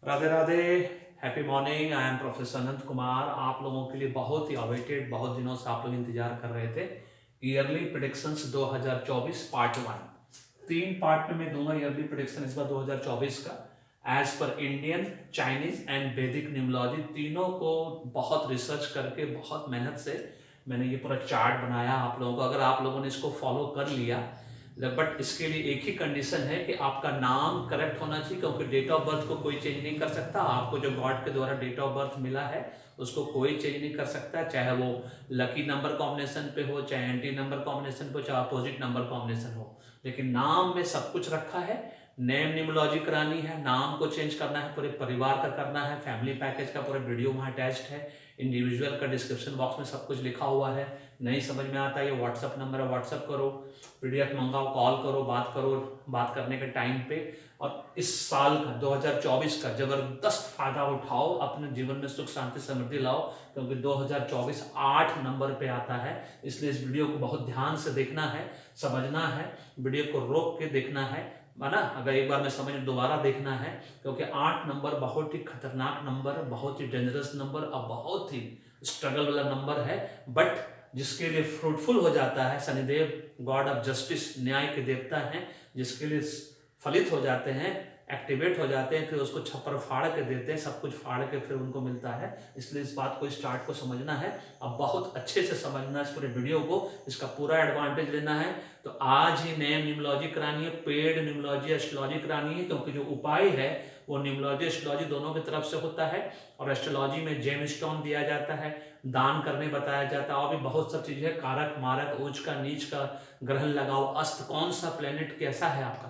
Radhe Radhe. Happy morning. I am professor Anant Kumar. आप लोगों के लिए बहुत ही अवेटेड, बहुत दिनों से आप लोग इंतजार कर रहे थे ईयरली प्रेडिक्शंस 2024 पार्ट 1। 3 पार्ट में मैं दूंगा ईयरली प्रेडिक्शन इस बार 2024 का, as per Indian, Chinese and Vedic numerology. तीनों को बहुत रिसर्च करके, बहुत मेहनत से मैंने ये पूरा चार्ट बनाया आप लोगों को। अगर आप लोगों ने इसको फॉलो कर लिया, बट इसके लिए एक ही कंडीशन है कि आपका नाम करेक्ट होना चाहिए, क्योंकि डेट ऑफ बर्थ को कोई चेंज नहीं कर सकता। आपको जो गॉड के द्वारा डेट ऑफ बर्थ मिला है उसको कोई चेंज नहीं कर सकता, चाहे वो लकी नंबर कॉम्बिनेशन पे हो, चाहे एंटी नंबर कॉम्बिनेशन पे हो, चाहे अपोजिट नंबर कॉम्बिनेशन हो। लेकिन नाम में सब कुछ रखा है। नेम न्यूमरोलॉजी करानी है, नाम को चेंज करना है, पूरे परिवार का करना है। फैमिली पैकेज का पूरा वीडियो वहाँ अटैच्ड है। इंडिविजुअल का डिस्क्रिप्शन बॉक्स में सब कुछ लिखा हुआ है। नहीं समझ में आता है, ये व्हाट्सअप नंबर है, व्हाट्सअप करो, पीडीएफ मंगाओ, कॉल करो, बात करो। बात करने के टाइम पे और इस साल का 2024 का जबरदस्त फायदा उठाओ, अपने जीवन में सुख शांति समृद्धि लाओ, क्योंकि 2024 8 नंबर पे आता है। इसलिए इस वीडियो को बहुत ध्यान से देखना है, समझना है, वीडियो को रोक के देखना है ना। अगर एक बार में समझ दोबारा देखना है, क्योंकि 8 नंबर बहुत ही खतरनाक नंबर है, बहुत ही डेंजरस नंबर और बहुत ही स्ट्रगल वाला नंबर है। बट जिसके लिए फ्रूटफुल हो जाता है, शनिदेव गॉड ऑफ जस्टिस, न्याय के देवता हैं, जिसके लिए फलित हो जाते हैं, एक्टिवेट हो जाते हैं, फिर उसको छप्पर फाड़ के देते हैं, सब कुछ फाड़ के फिर उनको मिलता है। इसलिए इस बात को, इस चार्ट को समझना है, अब बहुत अच्छे से समझना है इस पूरे वीडियो को, इसका पूरा एडवांटेज लेना है। तो आज ही नेम न्यूमरोलॉजी करानी है, पेड न्यूमरोलॉजी एस्ट्रोलॉजी करानी है, क्योंकि जो उपाय है वो न्यूमरोलॉजी एस्ट्रोलॉजी दोनों की तरफ से होता है। और एस्ट्रोलॉजी में जेम स्टोन दिया जाता है, दान करने बताया जाता है, और भी बहुत सब चीजें, कारक मारक, उच्च का नीच का, ग्रहण लगाओ, अस्त कौन सा प्लेनेट कैसा है आपका,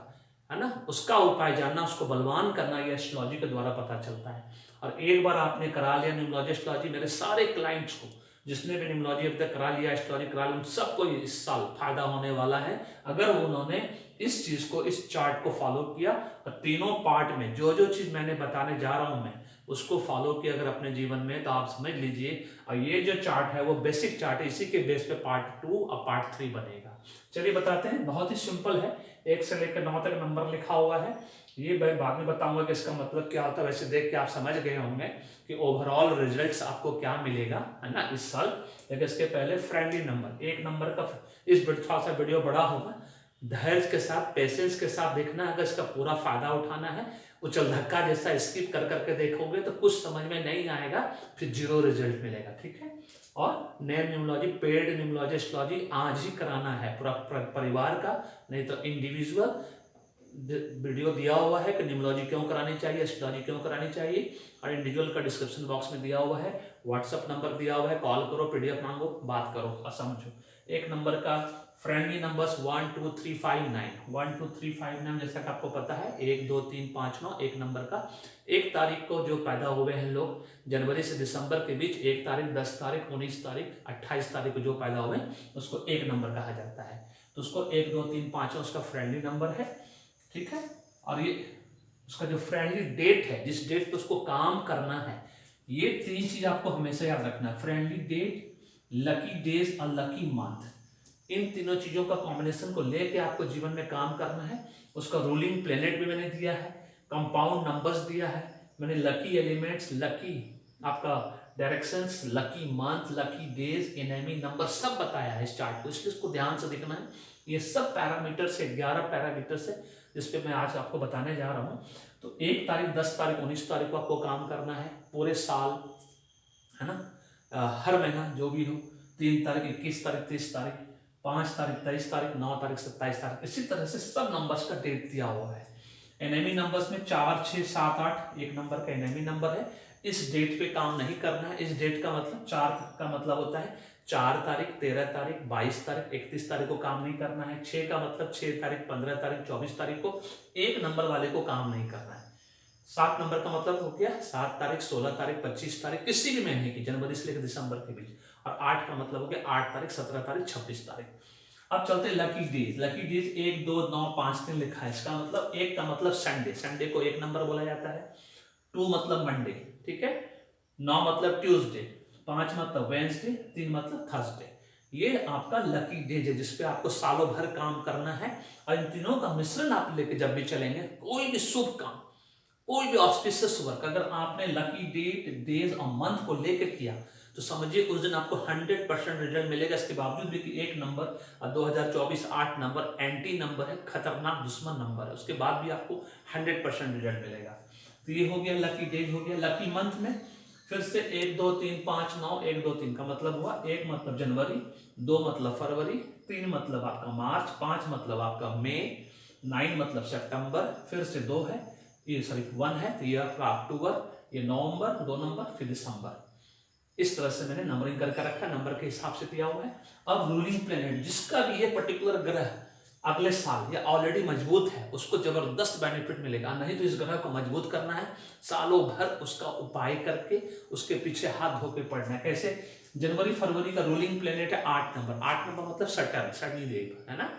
है ना, उसका उपाय जानना, उसको बलवान करना, ये एस्ट्रोलॉजी के द्वारा पता चलता है। और एक बार आपने करा लिया न्यूमरोलॉजी एस्ट्रोलॉजी, मेरे सारे क्लाइंट्स को, जिसने भी न्यूमरोलॉजी अभी तक करा लिया, एस्ट्रोलॉजी करा लिया, उन सबको इस साल फायदा होने वाला है, अगर उन्होंने इस चीज को, इस चार्ट को फॉलो किया। और तीनों पार्ट में जो जो चीज मैंने बताने जा रहा हूं मैं, उसको फॉलो किया अगर अपने जीवन में, तो आप समझ लीजिए। और ये जो चार्ट है वो बेसिक चार्ट है, इसी के बेस पे पार्ट 2 और पार्ट 3 बनेगा। चलिए बताते हैं, बहुत ही सिंपल है। 1 से लेकर 9 तक नंबर लिखा हुआ है। ये मैं बाद में बताऊंगा कि इसका मतलब क्या होता है। वैसे देख के आप समझ गए होंगे कि ओवरऑल रिजल्ट्स आपको क्या मिलेगा, है ना, इस साल। लेकिन इसके पहले फ्रेंडली नंबर, 1 नंबर का, इस थोड़ा सा वीडियो बड़ा होगा, धैर्य के साथ, पेशेंस के साथ देखना है। अगर इसका पूरा फायदा उठाना है, उछल धक्का जैसा स्किप कर करके देखोगे तो कुछ समझ में नहीं आएगा, फिर जीरो रिजल्ट मिलेगा, ठीक है। और name numerology, paid numerology astrology आज ही कराना है पूरा परिवार का, नहीं तो इंडिविजुअल। वीडियो दिया हुआ है कि न्यूमरोलॉजी क्यों करानी चाहिए, एस्ट्रोलॉजी क्यों करानी चाहिए, और इंडिविजुअल का डिस्क्रिप्शन बॉक्स में दिया हुआ है, व्हाट्सअप नंबर दिया हुआ है, कॉल करो, पीडीएफ मांगो, बात करो और समझो। 1 नंबर का फ्रेंडली नंबर्स 1 2 3 5 9, 1 2 3 5 9, जैसा कि आपको पता है 1 2 3 5 9। 1 नंबर का 1 तारीख को जो पैदा हुए हैं लोग, जनवरी से दिसंबर के बीच, 1 तारीख, 10 तारीख, 19 तारीख, 28 तारीख को जो पैदा हुए, उसको 1 नंबर कहा जाता है। तो उसको 1 2 3 5 उसका फ्रेंडली नंबर है, ठीक है। और ये उसका जो फ्रेंडली डेट है, जिस डेट पे उसको काम करना है, ये 3 चीज आपको हमेशा याद रखना है। फ्रेंडली डेट, लकी डेज और लकी मंथ, इन तीनों चीजों का कॉम्बिनेशन को लेके आपको जीवन में काम करना है। उसका रूलिंग प्लेनेट भी मैंने दिया है, कंपाउंड नंबर्स दिया है मैंने, लकी एलिमेंट्स, लकी आपका directions, lucky month, lucky days, enemy number सब बताया है इस चार्ट को, इसलिए इसको ध्यान से देखना है। ये सब पैरामीटर से, 11 पैरामीटर से, जिस पे मैं आज आपको बताने जा रहा हूँ। तो 1 तारीख, 10 तारीख, 19 तारीख को आपको काम करना है, पूरे साल, है ना, हर महीना जो भी हो, 3 तारीख, 21 तारीख, 30 तारीख, 5 तारीख, 23 तारीख, 9 तारीख, 27 तारीख, इसी तरह से सब नंबर्स का डेट दिया हुआ है। एनेमी नंबर्स में 4 6 7 8 1 नंबर का एनेमी नंबर है। इस डेट पे काम नहीं करना है। इस डेट का मतलब, 4 का मतलब होता है 4 तारीख, 13 तारीख, 22 तारीख, 31 तारीख को काम नहीं करना है। 6 का मतलब 6 तारीख, 15 तारीख, 24 तारीख को, 1 नंबर वाले को काम नहीं करना है। 7 नंबर का मतलब हो गया 7 तारीख, 16 तारीख, 25 तारीख, किसी भी महीने की, जनवरी से लेकर दिसंबर के बीच। और 8 का मतलब हो गया 8 तारीख, 17 तारीख, 26 तारीख। अब चलते हैं लकी डेज। लकी डेज 1 2 9 5 दिन लिखा है। इसका मतलब, 1 का मतलब संडे, संडे को 1 नंबर बोला जाता है। 2 मतलब मंडे, ठीक है। 9 मतलब ट्यूसडे, 5 मतलब वेंसडे, 3 मतलब थर्सडे। ये आपका लकी डेज है, जिसपे आपको सालों भर काम करना है। और इन तीनों का मिश्रण आप लेके जब भी चलेंगे, कोई भी शुभ काम, कोई भी ऑस्पिशियस वर्क अगर आपने लकी डेट, डेज और मंथ को लेकर किया तो समझिए उस दिन आपको 100% रिजल्ट मिलेगा। इसके बावजूद भी कि एक नंबर 2024 8 नंबर एंटी नंबर है, खतरनाक दुश्मन नंबर है, उसके बाद भी आपको 100% रिजल्ट मिलेगा। तो ये हो गया लकी डेज, हो गया लकी मंथ में। फिर से 1 2 3 5 9, 1 2 3 का मतलब हुआ 1 मतलब जनवरी, 2 मतलब फरवरी, 3 मतलब आपका मार्च, 5 मतलब आपका मई, 9 मतलब सितंबर, फिर से 2 है, ये सॉरी 1 है तो ये आपका अक्टूबर, ये नवंबर 2 नंबर, फिर दिसंबर। इस तरह से मैंने नंबरिंग करके रखा, नंबर के हिसाब से दिया हुआ है। अब रूलिंग प्लेनेट जिसका भी ये पर्टिकुलर ग्रह अगले साल या ऑलरेडी मजबूत है उसको जबरदस्त बेनिफिट मिलेगा। नहीं तो इस ग्रह को मजबूत करना है, सालों भर उसका उपाय करके उसके पीछे हाथ धो के पड़ना है। कैसे? जनवरी फरवरी का रूलिंग प्लेनेट है 8 नंबर, 8 नंबर मतलब सटर्न, शनिदेव है ना।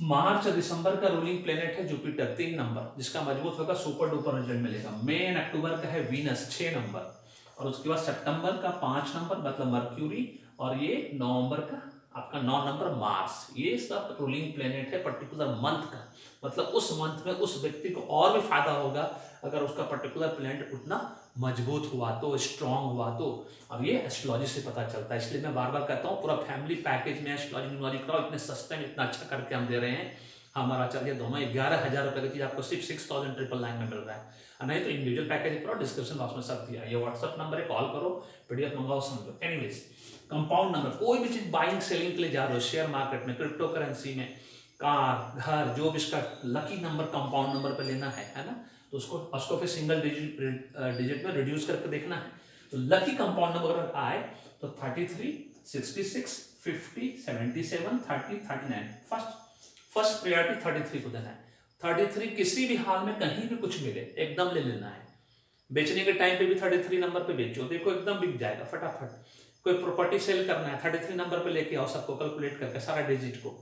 मार्च और दिसंबर का रूलिंग प्लेनेट है जुपिटर 3 नंबर, जिसका मजबूत होगा सुपर डुपर रिजल्ट मिलेगा। मई एंड अक्टूबर का है वीनस 6 नंबर, और उसके बाद सितंबर का 5 नंबर मतलब मर्क्यूरी, और ये नवंबर का आपका 9 नंबर मार्स। ये सब रूलिंग प्लेनेट है पर्टिकुलर मंथ का, मतलब उस मंथ में उस व्यक्ति को और भी फायदा होगा अगर उसका पर्टिकुलर प्लेनेट उतना मजबूत हुआ तो, स्ट्रांग हुआ तो। अब ये एस्ट्रोलॉजी से पता चलता है, इसलिए मैं बार बार कहता हूँ पूरा फैमिली पैकेज में एस्ट्रोलॉजी न्यूमरोलॉजी कराओ। इतने सस्ते में इतना अच्छा करके हम दे रहे हैं, हमारा आचार्य दोनों 11,000 रुपए की चीज आपको सिर्फ 6,999 में मिल रहा है। नहीं तो इंडिविजुअल पैकेज करो, डिस्क्रिप्शन बॉक्स में सब दिया, ये व्हाट्सअप नंबर है, कॉल करो, पीडीएफ मंगाओ, समझो। एनीवेज, कंपाउंड नंबर, कोई भी चीज बाइंग सेलिंग के लिए जा रहे हो, शेयर मार्केट में, क्रिप्टो करेंसी में, कार, घर, जो भी इसका लकी नंबर कंपाउंड नंबर पे लेना है ना, तो उसको फिर सिंगल डिजिट में रिड्यूस करके देखना है। तो लकी कंपाउंड नंबर अगर आए तो 33, 66, 50, 77, 30, 39, फर्स्ट प्रायोरिटी 33 को देना है। 33 किसी भी हाल में कहीं भी कुछ मिले एकदम ले लेना है। बेचने के टाइम पे भी 33 नंबर पे बेचो, देखो एकदम बिक जाएगा फटाफट। कोई प्रॉपर्टी सेल करना है 33 नंबर पे लेके आओ, सबको कैलकुलेट करके सारा डिजिट को,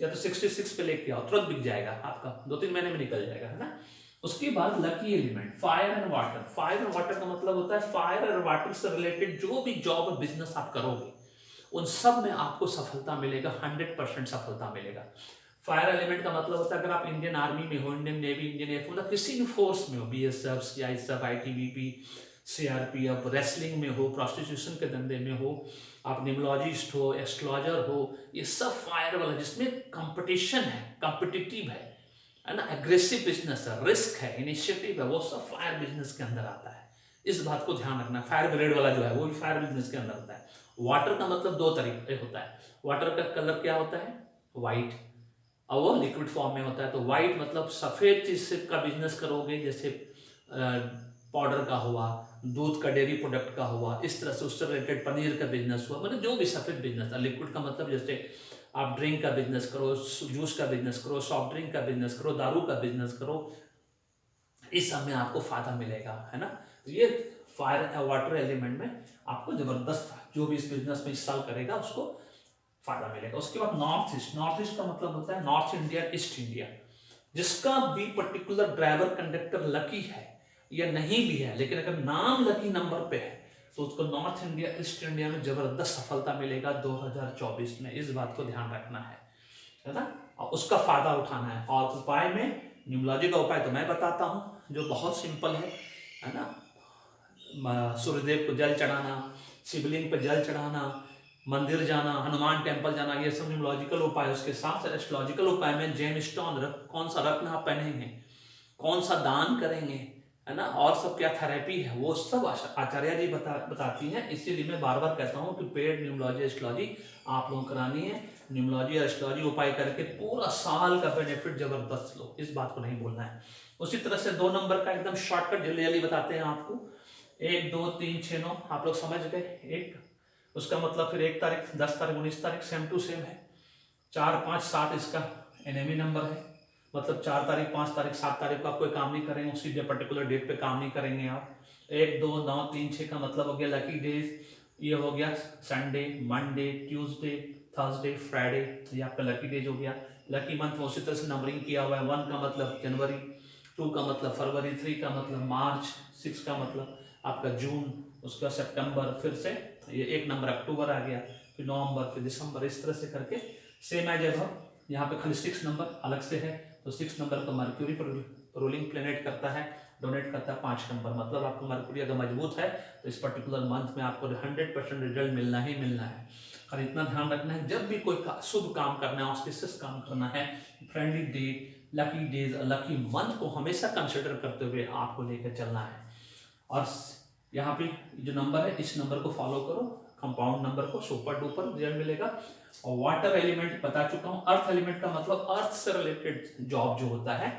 या तो 66 पे लेके आओ, तुरंत बिक जाएगा आपका, 2-3 महीने में निकल जाएगा, है ना। उसके बाद lucky element fire and water. Fire and water का मतलब होता है फायर और वाटर से रिलेटेड जो भी जॉब और बिजनेस आप करोगे उन सब में आपको सफलता मिलेगा, 100% सफलता मिलेगा। फायर एलिमेंट का मतलब होता है अगर आप इंडियन आर्मी में हो, इंडियन नेवी, इंडियन एयरफोर्स, मतलब किसी भी फोर्स में हो, BSF, CISF, ITBP, CRPF, wrestling में हो, प्रोस्टिट्यूशन के धंधे में हो, आप निमोलॉजिस्ट हो, एस्ट्रोलॉजर हो, ये सब फायर वाला जिसमें कंपटीशन है, कॉम्पिटिटिव है ना, एग्रेसिव बिजनेस है, रिस्क है, इनिशिएटिव है, वो सब फायर बिजनेस के अंदर आता है। इस बात को ध्यान रखना। फायर ब्रिगेड वाला जो है वो भी फायर बिजनेस के अंदर आता है। वाटर का मतलब 2 तरीके होता है। वाटर का कलर क्या होता है? व्हाइट, और वो लिक्विड फॉर्म में होता है। तो व्हाइट मतलब सफेद चीज से का बिजनेस करोगे, जैसे पाउडर का हुआ, दूध का, डेयरी प्रोडक्ट का हुआ, इस तरह से उससे रिलेटेड पनीर का बिजनेस हुआ, मतलब जो भी सफेद बिजनेस है। लिक्विड का मतलब जैसे आप ड्रिंक का बिजनेस करो, जूस का बिजनेस करो, सॉफ्ट ड्रिंक का बिजनेस करो, दारू का बिजनेस करो, इस सब में आपको फायदा मिलेगा, है ना। तो ये फायर वाटर एलिमेंट में आपको जबरदस्त, जो भी इस बिजनेस में इस साल करेगा उसको फायदा मिलेगा। उसके बाद नॉर्थ ईस्ट। नॉर्थ ईस्ट का मतलब होता है नॉर्थ इंडिया, ईस्ट इंडिया। जिसका भी पर्टिकुलर ड्राइवर कंडक्टर लकी है या नहीं भी है, लेकिन अगर नाम लकी नंबर पे है तो उसको नॉर्थ इंडिया, ईस्ट इंडिया में जबरदस्त सफलता मिलेगा 2024 में। इस बात को ध्यान रखना है ना, और उसका फायदा उठाना है। और उपाय में न्यूमरोलॉजी का उपाय तो मैं बताता हूँ जो बहुत सिंपल है ना। सूर्यदेव को जल चढ़ाना, शिवलिंग पर जल चढ़ाना, मंदिर जाना, हनुमान टेम्पल जाना, ये सब न्यूमरोलॉजिकल उपाय। उसके साथ साथ एस्ट्रोलॉजिकल उपाय में जेम स्टोन, कौन सा रत्न आप पहनेंगे, कौन सा दान करेंगे, है ना, और सब क्या थेरेपी है, वो सब आचार्य जी बताती हैं। इसीलिए मैं बार बार कहता हूँ कि पेड न्यूमरोलॉजी एस्ट्रोलॉजी आप लोगों को करानी है। न्यूमरोलॉजी एस्ट्रोलॉजी उपाय करके पूरा साल का बेनिफिट जबरदस्त लो, इस बात को नहीं भूलना है। उसी तरह से 2 नंबर का एकदम शॉर्टकट जल्दी जल्दी बताते हैं आपको। 1 2 3 6 9 आप लोग समझ गए। एक उसका मतलब फिर 1 तारीख, 10 तारीख, 19 तारीख सेम टू सेम है। 4 5 7 इसका एनएमई नंबर है, मतलब 4 तारीख, 5 तारीख, 7 तारीख को आप कोई काम नहीं करेंगे, उसी पर्टिकुलर डेट पे काम नहीं करेंगे आप। 1 2 9 3 6 का मतलब हो गया लकी डेज। ये हो गया Sunday, Monday, Tuesday, Thursday, Friday, ये आपका लकी डेज हो गया। लकी मंथ में उसी तरह से नंबरिंग किया हुआ है। 1 का मतलब जनवरी, 2 का मतलब फरवरी, 3 का मतलब मार्च, 6 का मतलब आपका जून, उसके बाद सितंबर, फिर से ये 1 नंबर अक्टूबर आ गया, फिर नवंबर, फिर दिसंबर, इस तरह से करके सेम है। जब यहाँ पे खाली 6 नंबर अलग से है तो 6 नंबर का मर्क्यूरी रूलिंग प्लेनेट करता है, डोनेट करता है 5 नंबर। मतलब आपका मर्क्यूरी अगर मजबूत है तो इस पर्टिकुलर मंथ में आपको 100% रिजल्ट मिलना ही मिलना है। और इतना ध्यान रखना है, जब भी कोई शुभ काम करना है, ऑस्पिशियस काम करना है, friendly day, lucky days, lucky month को हमेशा कंसिडर करते हुए आपको लेकर चलना है। और यहाँ पे जो नंबर है, इस नंबर को फॉलो करो, कंपाउंड नंबर को, सुपर डुपर रिजल्ट मिलेगा। और वाटर एलिमेंट बता चुका हूँ। अर्थ एलिमेंट का मतलब अर्थ से रिलेटेड जॉब जो होता है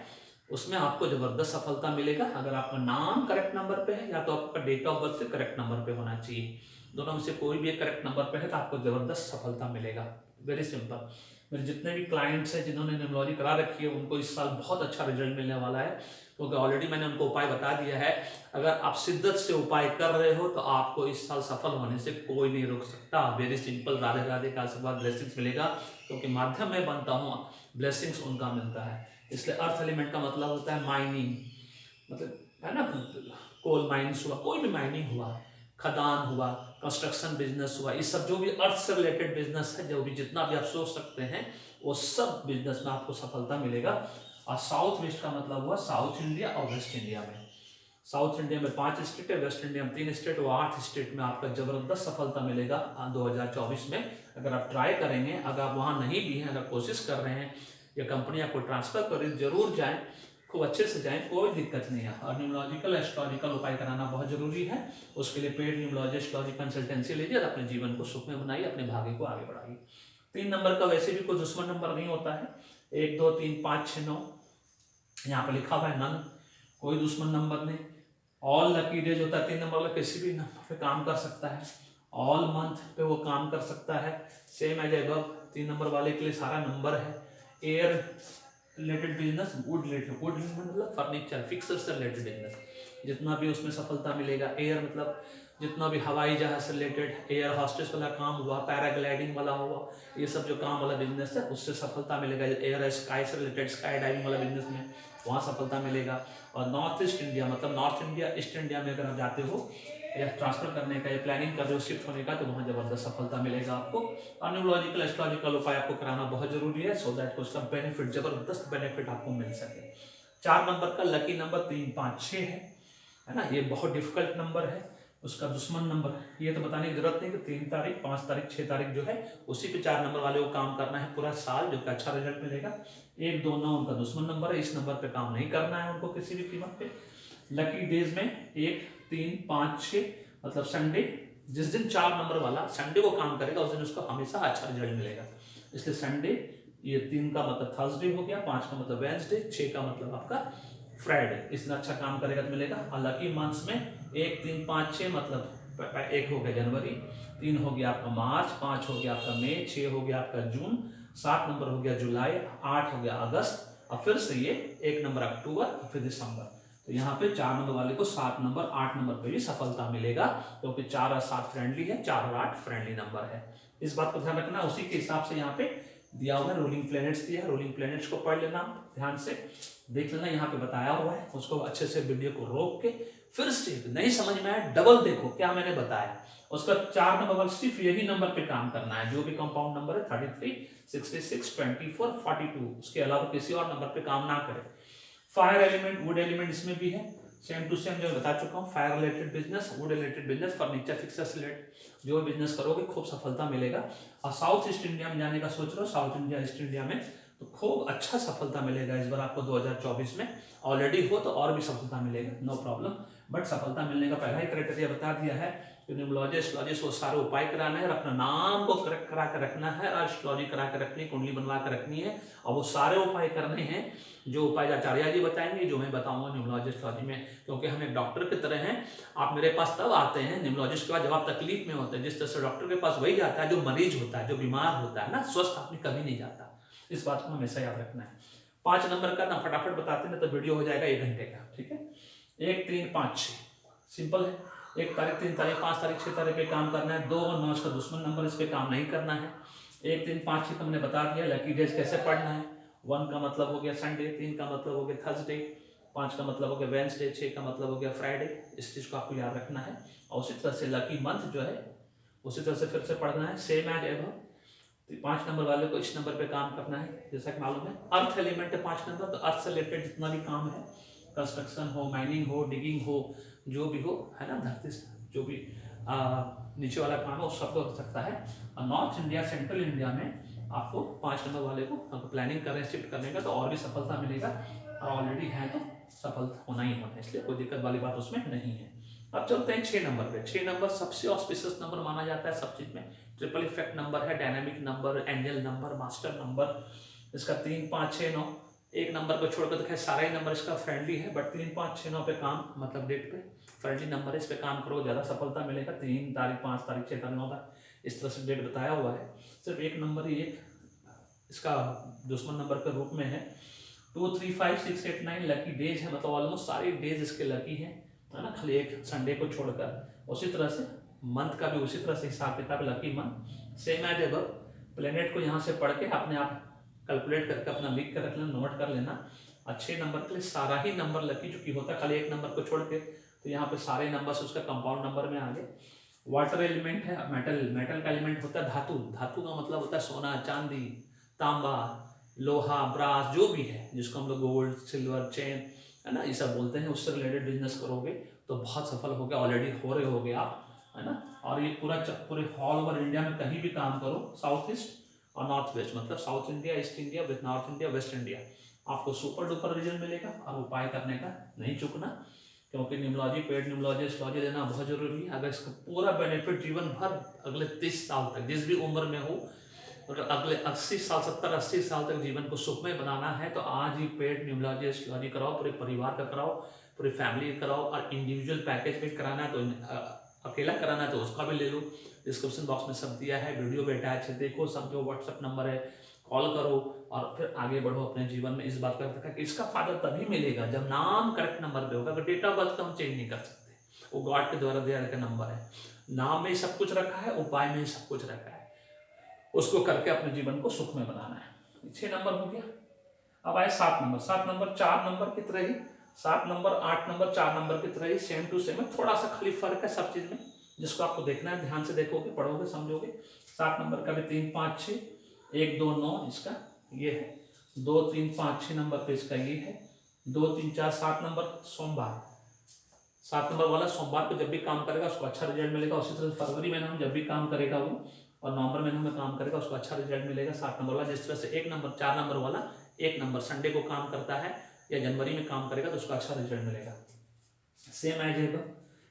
उसमें आपको जबरदस्त सफलता मिलेगा अगर आपका नाम करेक्ट नंबर पे है या तो आपका डेट ऑफ बर्थ से करेक्ट नंबर पे होना चाहिए। दोनों में से कोई भी एक करेक्ट नंबर पे है तो आपको जबरदस्त सफलता मिलेगा। Very simple. मेरे जितने भी क्लाइंट्स हैं जिन्होंने न्यूमरोलॉजी करा रखी है उनको इस साल बहुत अच्छा रिजल्ट मिलने वाला है, क्योंकि ऑलरेडी मैंने उनको उपाय बता दिया है। अगर आप शिद्दत से उपाय कर रहे हो तो आपको इस साल सफल होने से कोई नहीं रोक सकता। Very simple. राधे राधे का आशीर्वाद, ब्लेसिंग्स मिलेगा, क्योंकि माध्यम में बनता हूँ, ब्लेसिंग्स उनका मिलता है। इसलिए अर्थ एलिमेंट का मतलब होता है माइनिंग, मतलब है ना, कोल माइंस हुआ, कोई भी माइनिंग हुआ, खदान हुआ, कंस्ट्रक्शन बिजनेस हुआ, ये सब जो भी अर्थ से रिलेटेड बिजनेस है, जो भी जितना भी आप सोच सकते हैं वो सब बिजनेस में आपको सफलता मिलेगा। और साउथ वेस्ट का मतलब हुआ साउथ इंडिया और वेस्ट इंडिया में। साउथ इंडिया में 5 स्टेट है, वेस्ट इंडिया में 3 स्टेट, वो 8 स्टेट में आपका जबरदस्त सफलता मिलेगा 2024 में। अगर आप ट्राई करेंगे, अगर आप वहाँ नहीं भी हैं, अगर कोशिश कर रहे हैं या कंपनी आपको ट्रांसफर करें, जरूर जाएं, खूब अच्छे से जाएं, कोई दिक्कत नहीं है। और न्यूमरोलॉजिकल एस्ट्रोलॉजिकल उपाय कराना बहुत जरूरी है। उसके लिए पेड न्यूमरोलॉजी एस्ट्रोलॉजी कंसल्टेंसी लीजिए और अपने जीवन को सुख में बनाइए, अपने भाग्य को आगे बढ़ाइए। 3 नंबर का वैसे भी कोई दुश्मन नंबर नहीं होता है। 1 2 3 5 6 9 यहाँ पर लिखा हुआ है, नन, कोई दुश्मन नंबर नहीं। ऑल लकी डेज होता है 3 नंबर वाला, किसी भी नंबर पे काम कर सकता है। ऑल मंथ पे वो काम कर सकता है। सेम एज एबव 3 नंबर वाले के लिए सारा नंबर है। Air related business, would related, would मतलब फर्नीचर, फिक्सर से रिलेटेड बिजनेस, जितना भी उसमें सफलता मिलेगा। एयर मतलब जितना भी हवाई जहाज से रिलेटेड, एयर हॉस्टेस वाला काम हुआ, पैराग्लाइडिंग वाला हुआ, ये सब जो काम वाला बिजनेस है उससे सफलता मिलेगा। एयर स्काई से रिलेटेड, स्काई डाइविंग वाला बिजनेस में वहाँ सफलता मिलेगा। और नॉर्थ ईस्ट इंडिया मतलब नॉर्थ इंडिया, ईस्ट इंडिया में अगर आप जाते हो या ट्रांसफर करने का या प्लानिंग कर रहे हो शिफ्ट होने का, तो वहाँ जबरदस्त सफलता मिलेगा आपको। और न्यूमरोलॉजिकल एस्ट्रोलॉजिकल उपाय आपको कराना बहुत जरूरी है, सो दैट उसका बेनिफिट, जबरदस्त बेनिफिट आपको मिल सके। 4 नंबर का लकी नंबर 3 5 6 है ना, ये बहुत डिफिकल्ट नंबर है। उसका दुश्मन नंबर ये तो बताने की जरूरत नहीं कि 3 तारीख 5 तारीख 6 तारीख जो है उसी पे 4 नंबर वाले को काम करना है पूरा साल, जो कि अच्छा रिजल्ट मिलेगा। 1 2 9 उनका दुश्मन नंबर है, इस नंबर पे काम नहीं करना है उनको किसी भी कीमत पे। लकी डेज में 1 3 5 6 मतलब संडे, जिस दिन 4 नंबर वाला संडे को काम करेगा उस दिन उसको हमेशा अच्छा रिजल्ट मिलेगा। इसलिए संडे, ये 3 का मतलब थर्सडे हो गया, 5 का मतलब वेंसडे, 6 का मतलब आपका फ्राइडे, इसमें अच्छा काम करेगा तो मिलेगा। और लकी मंथ्स में 1 3 5 6 मतलब 1 हो गया जनवरी, 3 हो गया आपका मार्च, 5 हो गया आपका मई, 6 हो गया आपका जून, 7 नंबर हो गया जुलाई, 8 हो गया अगस्त, और फिर से ये 1 नंबर अक्टूबर, फिर दिसंबर। तो यहाँ पे 4 नंबर वाले को 7 नंबर 8 नंबर पे भी सफलता मिलेगा, क्योंकि 4 और 7 फ्रेंडली है, 4 और 8 फ्रेंडली नंबर है। इस बात को ध्यान रखना। उसी के हिसाब से यहाँ पे दिया हुआ है, रोलिंग प्लैनेट्स दिया है, रोलिंग प्लैनेट्स को पढ़ लेना, ध्यान से देख लेना, यहाँ पे बताया हुआ है, उसको अच्छे से वीडियो को रोक के फिर से नहीं समझ में आया डबल देखो क्या मैंने बताया। उसका 4 नंबर वाला सिर्फ यही नंबर पे काम करना है, जो भी कंपाउंड नंबर है 33 66 24 42, उसके अलावा किसी और नंबर पे काम ना करे। फायर एलिमेंट, वुड एलिमेंट इसमें भी है, सेम टू सेम जो बता चुका हूँ। Fire related business, would related business, furniture fixers related जो बिजनेस करोगे खूब सफलता मिलेगा। और साउथ ईस्ट इंडिया में जाने का सोच रहे हो, साउथ इंडिया ईस्ट इंडिया में, तो खूब अच्छा सफलता मिलेगा इस बार आपको 2024 में। ऑलरेडी हो तो और भी सफलता मिलेगा, नो प्रॉब्लम। बट सफलता मिलने का पहला ही क्राइटेरिया बता दिया है कि न्यूमरोलॉजी एस्ट्रोलॉजी वो सारे उपाय कराने हैं और अपना नाम को करेक्ट करा कर रखना है, और एस्ट्रोलॉजी करा कर रखनी है, कुंडली बनवा कर रखनी है, और वो सारे उपाय करने हैं जो उपाय आचार्य जी बताएंगे, जो मैं बताऊंगा न्यूमरोलॉजी एस्ट्रोलॉजी में। क्योंकि हम एक डॉक्टर की तरह हैं, आप मेरे पास तब आते हैं न्यूमरोलॉजिस्ट के बाद जब आप तकलीफ में होते हैं। जिस तरह से डॉक्टर के पास वही जाता है जो मरीज होता है, जो बीमार होता है ना, स्वस्थ आदमी कभी नहीं जाता। इस बात को हमेशा याद रखना है। 5 नंबर का ना फटाफट बताते हैं, तो वीडियो हो जाएगा 1 घंटे का, ठीक है। 1 3 5 6 सिंपल है। 1 तारीख 3 तारीख 5 तारीख 6 तारीख पे काम करना है। 2 और 9 का दुश्मन नंबर, इस पे काम नहीं करना है। 1 3 5 6 हमने बता दिया। लकी डेज कैसे पढ़ना है, 1 का मतलब हो गया संडे, 3 का मतलब हो गया थर्सडे, 5 का मतलब हो गया वेंसडे, 6 का मतलब हो गया फ्राइडे। इस चीज को आपको याद रखना है। और उसी तरह से लकी मंथ जो है उसी तरह से फिर से पढ़ना है, सेम एज एबव। 5 नंबर वाले को इस नंबर पे काम करना है, जैसा कि मालूम है अर्थ एलिमेंट है 5 नंबर, तो अर्थ से रिलेटेड जितना भी काम है, कंस्ट्रक्शन हो, माइनिंग हो, डिगिंग हो, जो भी हो, है ना, धरती से जो भी नीचे वाला काम है वो सब हो सकता है। और नॉर्थ इंडिया, सेंट्रल इंडिया में आपको 5 नंबर वाले को अगर प्लानिंग करें शिफ्ट करने का तो और भी सफलता मिलेगा, और ऑलरेडी है तो सफल होना ही होना है, इसलिए कोई दिक्कत वाली बात उसमें नहीं है। अब चलते हैं 6 नंबर पे। 6 नंबर सबसे ऑस्पिशियस नंबर माना जाता है सब चीज में, ट्रिपल इफेक्ट नंबर है, dynamic number, angel number, master number. इसका 3, 5, 6, 9, एक नंबर को छोड़कर तो खैर सारा ही नंबर इसका फ्रेंडली है, बट 3, 5, 6, 9 पे काम, मतलब डेट पे फ्रेंडली नंबर है, इस पे काम करो ज्यादा सफलता मिलेगा। 3 तारीख, 5 तारीख, 6 तारीख, 9 तारीख, इस तरह से डेट बताया हुआ है। सिर्फ एक नंबर ही एक इसका दुश्मन नंबर के रूप में है। 2, 3, 5, 6, 8, 9 लकी डेज है, मतलब ऑलमोस्ट सारे डेज इसके लकी हैं, है ना, खाली एक संडे को छोड़कर। उसी तरह से मंथ का भी उसी तरह से हिसाब किताब, lucky month same as ever. Planet को यहाँ से पढ़ के अपने आप कैलकुलेट करके अपना लिख कर रख लेना, नोट कर लेना। अच्छे नंबर के लिए सारा ही नंबर लकी चूंकि होता है, खाली एक नंबर को छोड़ के, तो यहाँ पे सारे नंबर से उसका कंपाउंड नंबर में आ गए। वाटर एलिमेंट है, मेटल का एलिमेंट होता है धातु। धातु का मतलब होता है सोना, चांदी, तांबा, लोहा, ब्रास, जो भी है जिसको हम लोग गोल्ड, सिल्वर, चेन, है ना, ये सब बोलते हैं। उससे रिलेटेड बिजनेस करोगे तो बहुत सफल हो गया, ऑलरेडी हो रहे होगे आप, है ना। और ये पूरे ऑल ओवर इंडिया में कहीं भी काम करो, साउथ ईस्ट और नॉर्थ वेस्ट, मतलब south India, east India, north India, waste India, आपको सुपर डुपर रिजल्ट मिलेगा। और उपाय करने का नहीं चूकना, क्योंकि न्यूमरोलॉजी, पेड न्यूमरोलॉजी, एस्ट्रोलॉजी लेना बहुत जरूरी है। अगर इसका पूरा बेनिफिट जीवन भर अगले 30 साल तक, जिस भी उम्र में हो, अगर अगले 80 साल, 70-80 साल तक जीवन को सुखमय बनाना है तो आज ही पेड न्यूमरोलॉजी, एस्ट्रोलॉजी कराओ, पूरे परिवार का कराओ, पूरी फैमिली का कराओ। और इंडिविजुअल पैकेज में कराना है तो अकेला कराना है तो उसका भी ले लो, डिस्क्रिप्शन बॉक्स में सब दिया है, वीडियो भी अटैच है, देखो, समझो, व्हाट्सएप नंबर है, कॉल करो और फिर आगे बढ़ो अपने जीवन में। इस बात का पता कि इसका फायदा तभी मिलेगा जब नाम करेक्ट नंबर पे होगा। अगर डेट ऑफ बर्थ तो हम चेंज नहीं कर सकते, वो गॉड के द्वारा दिया गया नंबर है। नाम में सब कुछ रखा है, उपाय में सब कुछ रखा है, उसको करके अपने जीवन को सुख में बनाना है। 6 नंबर हो गया। अब आए 7 नंबर। 7 नंबर 4 नंबर की तरह ही, 7 नंबर 8 नंबर 4 नंबर की तरह ही सेम टू सेम है, थोड़ा सा खाली फर्क है सब चीज में, जिसको आपको देखना है, ध्यान से देखोगे, पढ़ोगे, समझोगे। 7 नंबर का भी 3, 5, 6, 1, 2, 9 इसका ये है, 2, 3, 5, 6 नंबर पे इसका ये है, 2, 3, 4, 7 नंबर सोमवार, 7 नंबर वाला सोमवार को जब भी काम करेगा उसको अच्छा रिजल्ट मिलेगा। उसी तरह फरवरी महीने में जब भी काम करेगा वो, और नवंबर महीने में काम करेगा उसको अच्छा रिजल्ट मिलेगा 7 नंबर वाला। जिस तरह से 1 नंबर 4 नंबर वाला 1 नंबर संडे को काम करता है या जनवरी में काम करेगा तो उसका अच्छा रिजल्ट मिलेगा। सेम एज है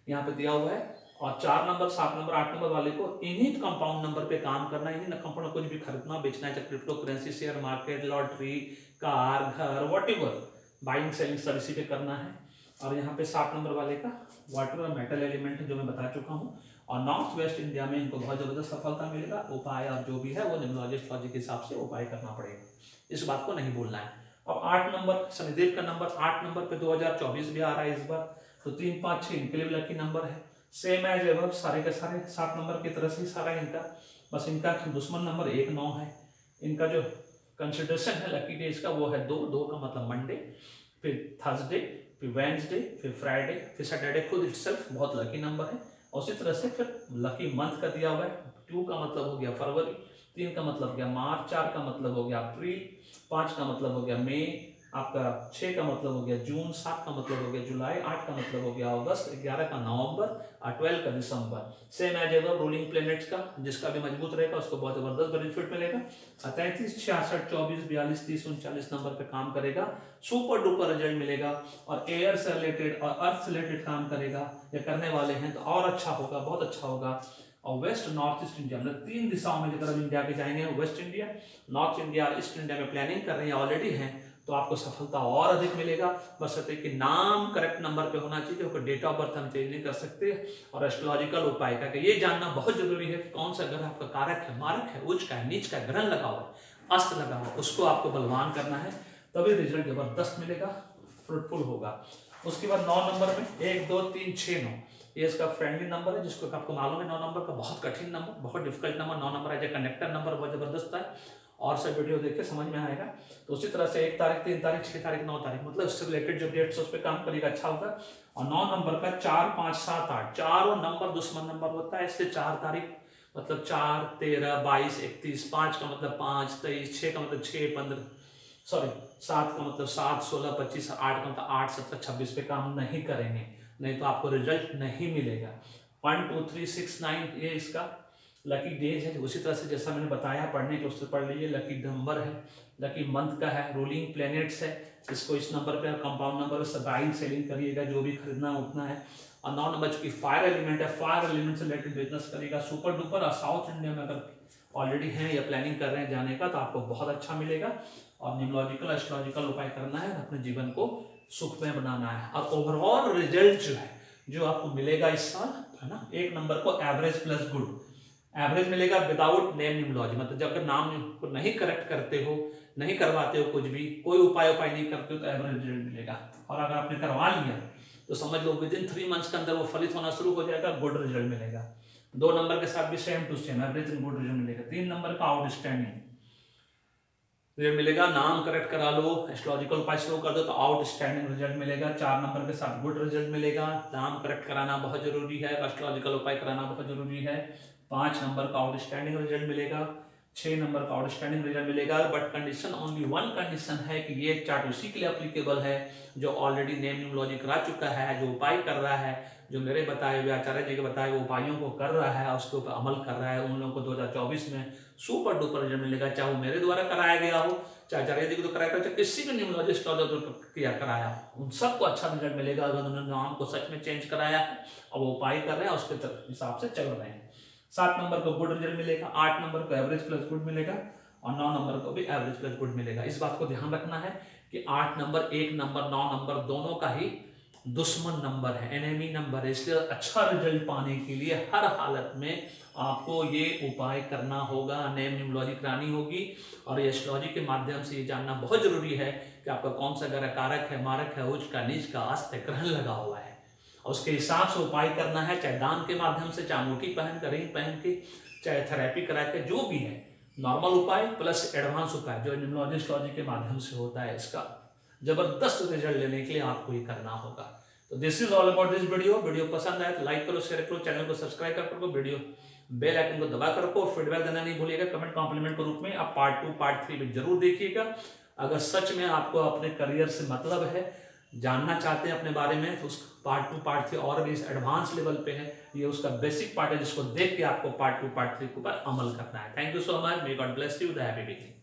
यहाँ पे दिया हुआ है। और 4 नंबर 7 नंबर 8 नंबर वाले को इन्हीं कंपाउंड नंबर पे काम करना है, इन्हीं कंपाउंड कुछ भी खरीदना बेचना है, चाहे crypto currency, share market, lottery, car, घर, व्हाटएवर, बाइंग सेलिंग सब इसी पे करना है। और यहाँ पे 7 नंबर वाले का वाटर और मेटल एलिमेंट जो मैं बता चुका हूँ। और नॉर्थ वेस्ट इंडिया में इनको बहुत जबरदस्त सफलता मिलेगा। उपाय और जो भी है वो न्यूमरोलॉजी, एस्ट्रोलॉजी के हिसाब से उपाय करना पड़ेगा, इस बात को नहीं भूलना है। अब 8 नंबर शनिदेव का नंबर, 8 नंबर पे 2024 भी आ रहा है इस बार, तो 3, 5, 6 इनके लिए भी लकी नंबर है। सेम एज एवर सारे के सारे 7 नंबर की तरह से सारा इनका, बस इनका दुश्मन नंबर 1, 9 है। इनका जो कंसिडरेशन है लकी डेज का वो है 2 का मतलब मंडे, फिर थर्सडे, फिर वेंसडे, फिर फ्राइडे, फिर सैटरडे खुद इटसेल्फ बहुत लकी नंबर है। उसी तरह से फिर लकी मंथ का दिया हुआ है, 2 का मतलब हो गया फरवरी, 3 का मतलब हो गया मार्च, 4 का मतलब हो गया अप्रैल, 5 का मतलब हो गया मई, आपका 6 का मतलब हो गया जून, 7 का मतलब हो गया जुलाई, 8 का मतलब हो गया अगस्त, 11 का नवंबर और 12 का दिसंबर। Same as ever ruling planets का, जिसका भी मजबूत रहेगा उसको बहुत जबरदस्त बेनिफिट मिलेगा। 33, 66, 24, 42, 30, 39 नंबर पे काम करेगा, सुपर डुपर रिजल्ट मिलेगा। और एयर से रिलेटेड और अर्थ से रिलेटेड काम करेगा या करने वाले हैं तो और अच्छा होगा, बहुत अच्छा होगा। और वेस्ट नॉर्थ ईस्ट इंडिया मतलब 3 दिशाओं में जब इंडिया के जाएंगे, waste India, north India, east India में प्लानिंग कर रहे हैं, ऑलरेडी हैं, तो आपको सफलता और अधिक मिलेगा। बशर्ते कि नाम करेक्ट नंबर पे होना चाहिए, क्योंकि डेट ऑफ बर्थ हम चेंज नहीं कर सकते। और एस्ट्रोलॉजिकल उपाय का ये जानना बहुत जरूरी है कि कौन सा ग्रह आपका कारक है, मारक है, उच्च का है, नीच का है, ग्रहण लगा हुआ है, अस्त लगा हुआ, उसको आपको बलवान करना है, तभी रिजल्ट जबरदस्त मिलेगा, फ्रूटफुल होगा। उसके बाद 9 नंबर में 1, 2, 3, 6, 9 ये इसका फ्रेंडली नंबर है, जिसको आपको मालूम है 9 नंबर का बहुत कठिन नंबर, बहुत डिफिकल्ट नंबर 9 नंबर है, कंडक्टर नंबर बहुत जबरदस्त है, और सब वीडियो देख के समझ में आएगा। तो उसी तरह से 1 तारीख, 3 तारीख, 6 तारीख, 9 तारीख, मतलब इससे रिलेटेड जो डेट्स उस पर काम करेगा अच्छा होगा। और 9 नंबर का 4, 5, 7, 8 चारों नंबर दुश्मन नंबर होता है, इसलिए 4 तारीख मतलब 4, 13, 22, 31, 5 का मतलब 5, 23, 6 का मतलब 6, 15, सॉरी 7 का मतलब 7, 16, 25, 8 का मतलब 8, 17, 26 पे काम नहीं करेंगे, नहीं तो आपको रिजल्ट नहीं मिलेगा। 1, 2, 3, 6, 9 ये इसका लकी डेज है। उसी तरह से जैसा मैंने बताया पढ़ने के उससे पढ़ लीजिए। लकी नंबर है, लकी मंथ का है, रूलिंग प्लैनेट्स है। इसको इस नंबर पे कंपाउंड नंबर से बाइंग सेलिंग करिएगा, जो भी खरीदना उतना है। और 9 नंबर चूंकि फायर एलिमेंट है, फायर एलिमेंट से रिलेटेड बिजनेस करेगा सुपर डुपर। और साउथ इंडिया में अगर ऑलरेडी हैं या प्लानिंग कर रहे हैं जाने का तो आपको बहुत अच्छा मिलेगा। और न्यूमरोलॉजिकल एस्ट्रोलॉजिकल उपाय करना है, अपने जीवन को सुखमय बनाना है। और ओवरऑल रिजल्ट जो है जो आपको मिलेगा इस साल, है ना, 1 नंबर को एवरेज प्लस गुड। एवरेज मिलेगा विदाउट नेम न्यूमरोलॉजी, मतलब जब नाम को नहीं करेक्ट करते हो, नहीं करवाते हो, कुछ भी कोई उपाय नहीं करते हो तो एवरेज रिजल्ट मिलेगा। और अगर आपने करवा लिया तो समझ लो विद इन 3 मंथ्स के अंदर वो फलित होना शुरू हो जाएगा, गुड रिजल्ट मिलेगा। 2 नंबर के साथ भी same to same average and good result मिलेगा। 3 नंबर का आउटस्टैंडिंग रिजल्ट मिलेगा। नाम करेक्ट करा लो, एस्ट्रोलॉजिकल उपाय शुरू कर दो तो आउटस्टैंडिंग रिजल्ट मिलेगा। 4 नंबर के साथ गुड रिजल्ट मिलेगा। नाम करेक्ट कराना बहुत जरूरी है, एस्ट्रोलॉजिकल उपाय कराना बहुत जरूरी है। 5 नंबर का आउटस्टैंडिंग रिजल्ट मिलेगा। 6 नंबर का आउटस्टैंडिंग रिजल्ट मिलेगा। But condition only one condition है कि ये चार्ट उसी के लिए एप्लीकेबल है जो ऑलरेडी नेम न्यूमरोलॉजी करा चुका है, जो उपाय कर रहा है, जो मेरे बताए हुए आचार्य जी के बताए हुए उपायों को कर रहा है, उसके ऊपर अमल कर रहा है। उन लोगों को 2024 में सुपर डुपर रिजल्ट मिलेगा, चाहे वो मेरे द्वारा कराया गया हो, चाहे आचार्य जी को कराया, चाहे किसी भी न्यूमरोलॉजिस्ट किया कराया हो, उन सबको अच्छा रिजल्ट मिलेगा अगर उन्होंने नाम को सच में चेंज कराया है और वो उपाय कर रहे हैं, उसके हिसाब से चल रहे हैं। 7 नंबर को गुड रिजल्ट मिलेगा। 8 नंबर को एवरेज प्लस गुड मिलेगा। और 9 नंबर को भी एवरेज प्लस गुड मिलेगा। इस बात को ध्यान रखना है कि 8 नंबर, 1 नंबर, 9 नंबर दोनों का ही दुश्मन नंबर है, एनिमी नंबर है। इसलिए अच्छा रिजल्ट पाने के लिए हर हालत में आपको ये उपाय करना होगा, नेम न्यूमरोलॉजी करानी होगी। और एस्ट्रोलॉजी के माध्यम से ये जानना बहुत जरूरी है कि आपका कौन सा ग्रह कारक है, मारक है, उच्च का, नीच का, आस्त है, ग्रहण लगा हुआ है, और उसके हिसाब से उपाय करना है। चाहे दान के माध्यम से, चाहे अंगूठी पहन कर, रिंग पहन के, चाहे थेरेपी करा के, जो भी है नॉर्मल उपाय प्लस एडवांस उपाय जो न्यूमरोलॉजी एस्ट्रोलॉजी के माध्यम से होता है, इसका जबरदस्त रिजल्ट लेने के लिए आपको ये करना होगा। तो this is all about this video. Video पसंद आए तो लाइक करो, शेयर करो, चैनल को सब्सक्राइब कर करो, वीडियो बेल आइकन को दबा कर रखो, और फीडबैक देना नहीं भूलिएगा कमेंट कॉम्प्लीमेंट के रूप में। आप पार्ट 2 पार्ट 3 भी जरूर देखिएगा। अगर सच में आपको अपने करियर से मतलब है, जानना चाहते हैं अपने बारे में, तो उस पार्ट 2 पार्ट 3 और भी इस एडवांस लेवल पे है, ये उसका बेसिक पार्ट है जिसको देख के आपको पार्ट 2 पार्ट 3 के ऊपर अमल करना है। Thank you so much, may God bless you, the happy beginning.